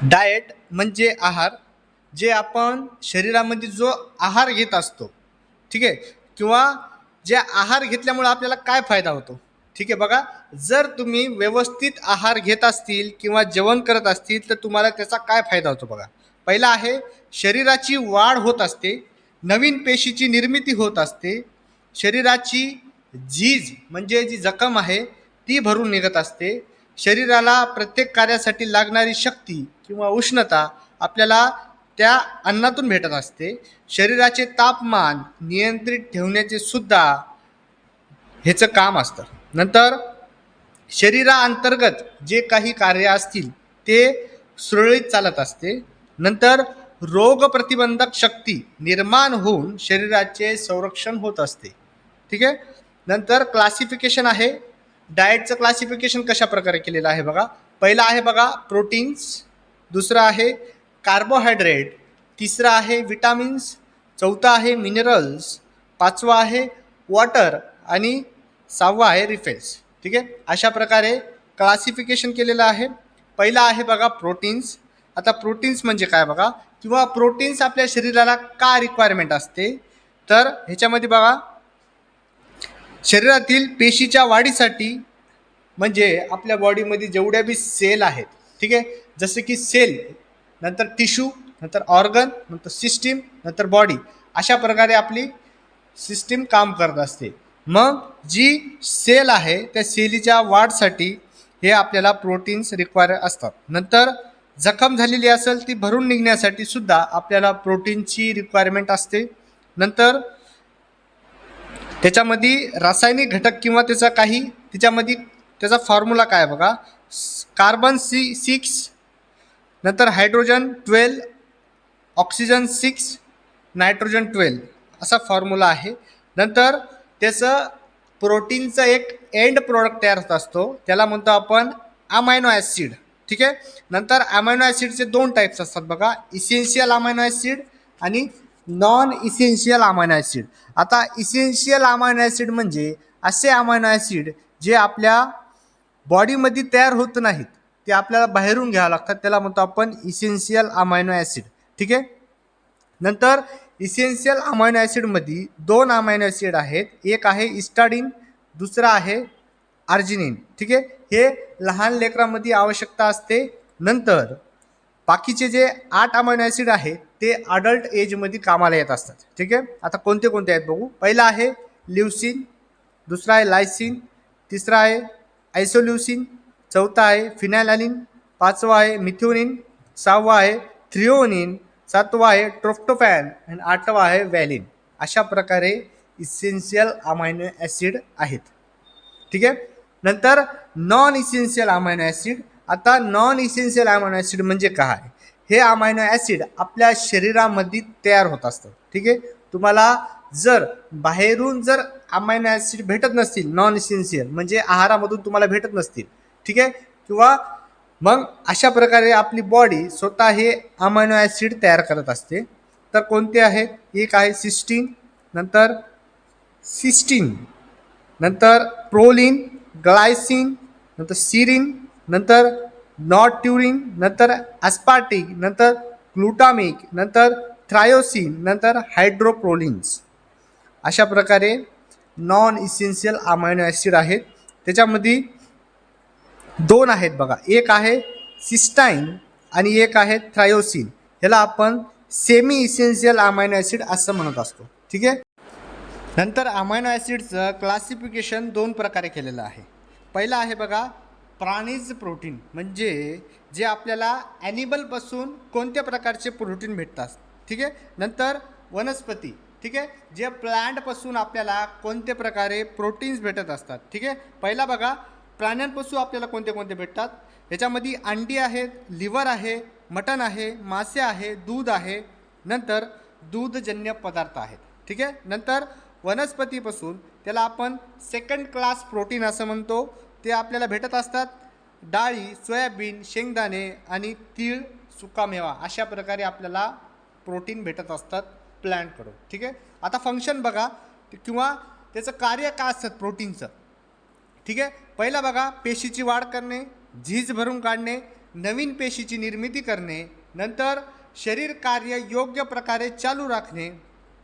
Diet म्हणजे आहार, जे आपण शरीरामध्ये जो आहार घेत असतो, ठीक आहे, किंवा जे आहार घेतल्यामुळे आपल्याला काय फायदा होतो. ठीक आहे, बघा, जर तुम्ही व्यवस्थित आहार घेत असतील किंवा जेवण करत असतील तर तुम्हाला त्याचा काय फायदा होतो. बघा, पहिला आहे शरीराची वाढ होत असते, नवीन पेशीची निर्मिती होत असते, शरीराची झीज म्हणजे जी जखम आहे ती भरून निघत असते, शरीराला प्रत्येक कार्यासाठी लागणारी शक्ती किंवा उष्णता आपल्याला त्या अन्नातून भेटत असते, शरीराचे तापमान नियंत्रित ठेवण्याचे सुद्धा ह्याचं काम असतं. नंतर शरीराअंतर्गत जे काही कार्य असतील ते सुरळीत चालत असते. नंतर रोग प्रतिबंधक शक्ती निर्माण होऊन शरीराचे संरक्षण होत असते. ठीक आहे. नंतर क्लासिफिकेशन आहे, डाएटचं क्लासिफिकेशन कशा प्रकारे केलेलं आहे बघा. पहिला आहे बघा प्रोटीन्स, दुसरा आहे कार्बोहायड्रेट, तिसरा आहे विटामिन्स, चौथा आहे मिनरल्स, पाचवा आहे वॉटर आणि सहावा आहे रिफेल्स. ठीक आहे, अशा प्रकारे क्लासिफिकेशन केलेलं आहे. पहिला आहे बघा प्रोटीन्स. आता प्रोटीन्स म्हणजे काय बघा, किंवा प्रोटीन्स आपल्या शरीराला का रिक्वायरमेंट असते, तर ह्याच्यामध्ये बघा शरीरातील पेशीच्या वाढीसाठी, म्हणजे आपल्या बॉडीमध्ये जेवढ्या बी सेल आहेत, ठीक आहे, जसे की सेल, नंतर टिश्यू, नंतर ऑर्गन, नंतर सिस्टीम, नंतर बॉडी, अशा प्रकारे आपली सिस्टीम काम करत असते. मग जी सेल आहे त्या सेलीच्या वाढसाठी हे आपल्याला प्रोटीन्स रिक्वायर असतात. नंतर जखम झालेली असेल ती भरून निघण्यासाठी सुद्धा आपल्याला प्रोटीनची रिक्वायरमेंट असते. नंतर त्याच्यामध्ये रासायनिक घटक किंवा त्याचा काही त्याच्यामध्ये त्याचा फॉर्म्युला काय बघा, कार्बन 6, नंतर हायड्रोजन 12, ऑक्सिजन 6, नायट्रोजन 12 असा फॉर्म्युला आहे. नंतर त्याचं प्रोटीनचं एक एंड प्रोडक्ट तयार होत असतो, त्याला म्हणतो आपण अमायनो ॲसिड. ठीक आहे. नंतर अमायनो ॲसिडचे दोन टाईप्स असतात बघा, इसेन्शियल अमायनो ॲसिड आणि नॉन इसेन्शियल अमायनो ॲसिड. आता इसेन्शियल अमायनो ॲसिड म्हणजे असे अमायनो ॲसिड जे आपल्या बॉडीमध्ये तयार होत नाहीत, ते आपल्याला बाहेरून घ्यावं लागतात, त्याला म्हणतो आपण इसेन्शियल अमायनो ॲसिड. ठीक आहे. नंतर इसेन्शियल अमायनो ॲसिडमध्ये दोन अमायनो ॲसिड आहेत, एक आहे इस्टाडीन, दुसरा आहे आर्जिनिन. ठीक आहे, हे लहान लेकरांमध्ये आवश्यकता असते. नंतर बाकीचे जे 8 अमायनो ॲसिड आहेत ते अडल्ट एजमध्ये कामाला येत असतात. ठीक आहे. आता कोणते कोणते आहेत बघू. पहिला आहे ल्युसिन, दुसरा आहे लायसिन, तिसरा आहे आयसोल्युसिन, चौथा आहे फिनायलानिन, पाचवा आहे मिथ्योनिन, सहावा आहे थ्रिओनिन, सातवा आहे ट्रोप्टोफॅन आणि आठवा आहे व्हॅलिन. अशा प्रकारे इसेन्शियल अमायनो ॲसिड आहेत. ठीक आहे. नंतर नॉन इसेन्शियल अमायनो ॲसिड. आता नॉन इसेन्शियल अमायनो ॲसिड म्हणजे काय, हे अमायनो ॲसिड आपल्या शरीरामध्ये तयार होत असतात. ठीक आहे. तुम्हाला जर बाहेरून जर अमायनो ॲसिड भेटत नसतील, नॉन इसेन्शियल म्हणजे आहारामधून तुम्हाला भेटत नसतील, ठीक आहे, किंवा मग अशा प्रकारे आपली बॉडी स्वतः हे अमायनो ॲसिड तयार करत असते. तर कोणते आहेत, एक आहे सिस्टीन, नंतर सिस्टीन, नंतर प्रोलिन, ग्लायसिन, नंतर सिरिन, नंतर नॉर्ट्युरिन, नंतर ॲस्पार्टिक, नंतर ग्लुटामिक, नंतर थ्रायोसिन, नंतर हायड्रोप्रोलिन्स. अशा प्रकारे नॉन इसेन्शियल अमायनो ॲसिड आहेत. त्याच्यामध्ये दोन आहेत बघा, एक आहे सिस्टाईन आणि एक आहे थ्रायोसिन. ह्याला आपण सेमी इसेन्शियल अमायनो ॲसिड असं म्हणत असतो. ठीक आहे. नंतर अमायनो ॲसिडचं क्लासिफिकेशन दोन प्रकारे केलेलं आहे. पहिलं आहे बघा प्राणीज प्रोटीन, म्हणजे जे आपल्याला ॲनिमलपासून कोणत्या प्रकारचे प्रोटीन भेटतात. ठीक आहे. नंतर वनस्पती, ठीक आहे, जे प्लांटपासून आपल्याला कोणत्या प्रकारे प्रोटीन्स भेटत असतात. ठीक आहे. पहिला बघा प्राण्यांपासून आपल्याला कोणते कोणते भेटतात. ह्याच्यामध्ये अंडी आहेत, लिव्हर आहे, मटण आहे, मासे आहे, दूध आहे, नंतर दूधजन्य पदार्थ आहेत. ठीक आहे. नंतर वनस्पतीपासून त्याला आपण सेकंड क्लास प्रोटीन असं म्हणतो, ते आपल्याला भेटत असतात डाळी, सोयाबीन, शेंगदाणे आणि तीळ, सुकामेवा. अशा प्रकारे आपल्याला प्रोटीन भेटत असतात प्लॅन्टकडून. ठीक आहे. आता फंक्शन बघा किंवा त्याचं कार्य काय असतं प्रोटीनचं. ठीक आहे. पहिला बघा पेशीची वाढ करणे, झीज भरून काढणे, नवीन पेशीची निर्मिती करणे, नंतर शरीर कार्य योग्य प्रकारे चालू राखणे,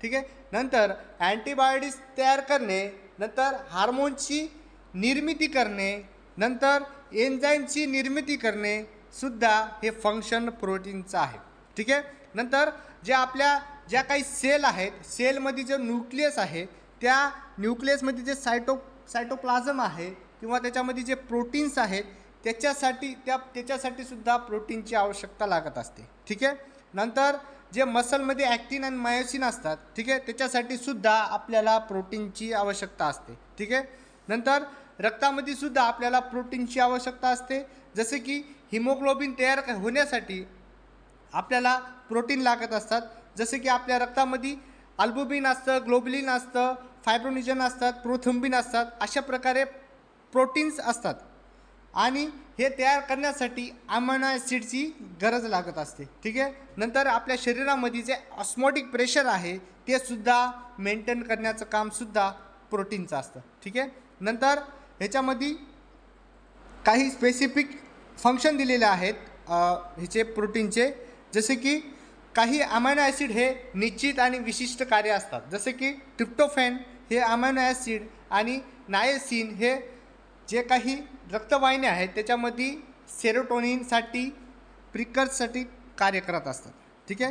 ठीक आहे, नंतर अँटीबॉडीज तयार करणे, नंतर हार्मोनची निर्मिती करणे, नंतर एन्झाईमची निर्मिती करणे सुद्धा हे फंक्शन प्रोटीनचं आहे, ठीक आहे. नंतर ज्या काही सेल आहेत, सेलमध्ये जो न्यूक्लियस आहे त्या न्यूक्लियसमध्ये जे सायटोप्लाझम आहे किंवा त्याच्यामध्ये जे प्रोटीन्स आहेत त्याच्यासाठी सुद्धा प्रोटीनची आवश्यकता लागत असते, ठीक आहे. नंतर जे मसलमध्ये ॲक्टिन आणि मायोसिन असतात, ठीक आहे, त्याच्यासाठी सुद्धा आपल्याला प्रोटीनची आवश्यकता असते, ठीक आहे. नंतर रक्तामध्ये सुद्धा आपल्याला प्रोटीनची आवश्यकता असते, जसे की हिमोग्लोबिन तयार होण्यासाठी आपल्याला प्रोटीन लागत असतात, जसे की आपल्या रक्तामध्ये अल्बुमिन असतं, ग्लोबुलिन असतं, फायब्रोनिजन असतात, प्रोथ्रोम्बिन असतात, अशा प्रकारे प्रोटीन्स असतात आणि हे तयार करण्यासाठी अमायनो ॲसिडची गरज लागत असते, ठीक आहे. नंतर आपल्या शरीरामध्ये जे ऑस्मोटिक प्रेशर आहे ते सुद्धा मेंटेन करण्याचं कामसुद्धा प्रोटीनचं असतं, ठीक आहे. नंतर ह्याच्यामध्ये काही स्पेसिफिक फंक्शन दिलेले आहेत ह्याचे प्रोटीनचे, जसे की काही अमायनो ॲसिड हे निश्चित आणि विशिष्ट कार्य असतात, जसे की ट्रिप्टोफॅन हे अमायनो ॲसिड आणि नायसिन हे जे काही रक्तवाहिन्या आहेत त्याच्यामध्ये सेरोटोनिनसाठी प्रिकर्ससाठी कार्य करत असतात, ठीक आहे.